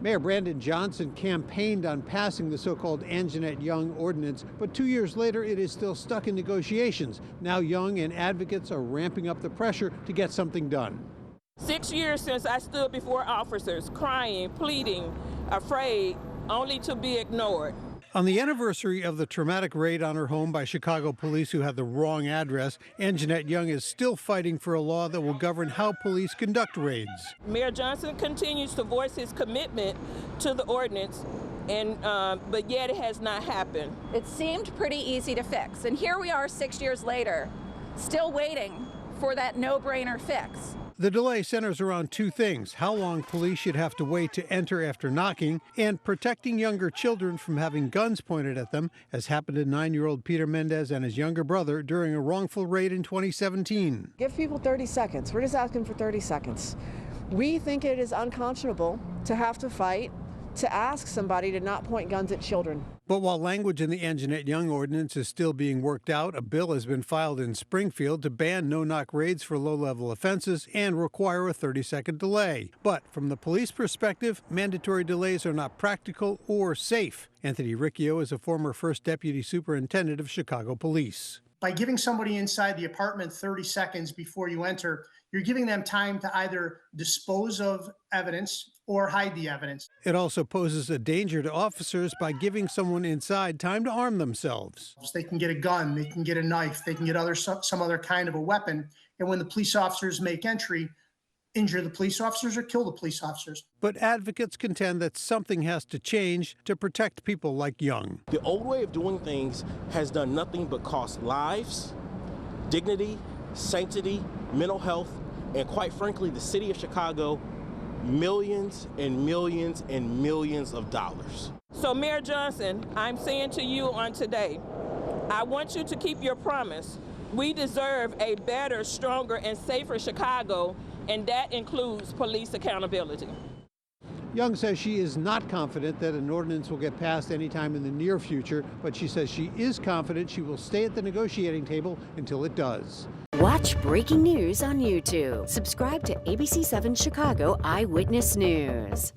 Mayor Brandon Johnson campaigned on passing the so-called Anjanette Young ordinance, but 2 years later it is still stuck in negotiations. Now Young and advocates are ramping up the pressure to get something done. 6 years since I stood before officers, crying, pleading, afraid, only to be ignored. On the anniversary of the traumatic raid on her home by Chicago police who had the wrong address, Anjanette Young is still fighting for a law that will govern how police conduct raids. Mayor Johnson continues to voice his commitment to the ordinance, but yet it has not happened. It seemed pretty easy to fix, and here we are 6 years later, still waiting for that no-brainer fix. The delay centers around two things: how long police should have to wait to enter after knocking, and protecting younger children from having guns pointed at them, as happened to 9-year-old Peter Mendez and his younger brother during a wrongful raid in 2017. Give people 30 seconds. We're just asking for 30 seconds. We think it is unconscionable to have to fight to ask somebody to not point guns at children. But while language in the Anjanette Young ordinance is still being worked out, a bill has been filed in Springfield to ban no-knock raids for low-level offenses and require a 30-second delay. But from the police perspective, mandatory delays are not practical or safe. Anthony Riccio is a former first deputy superintendent of Chicago Police. By giving somebody inside the apartment 30 seconds before you enter, you're giving them time to either dispose of evidence or hide the evidence. It also poses a danger to officers by giving someone inside time to arm themselves. They can get a gun, they can get a knife, they can get some other kind of a weapon. And when the police officers make entry, injure the police officers or kill the police officers. But advocates contend that something has to change to protect people like Young. The old way of doing things has done nothing but cost lives, dignity, sanctity, mental health, and quite frankly, the city of Chicago, millions and millions and millions of dollars. So Mayor Johnson, I'm saying to you on today, I want you to keep your promise. We deserve a better, stronger, and safer Chicago, and that includes police accountability. Young says she is not confident that an ordinance will get passed anytime in the near future, but she says she is confident she will stay at the negotiating table until it does. Watch breaking news on YouTube. Subscribe to ABC7 Chicago Eyewitness News.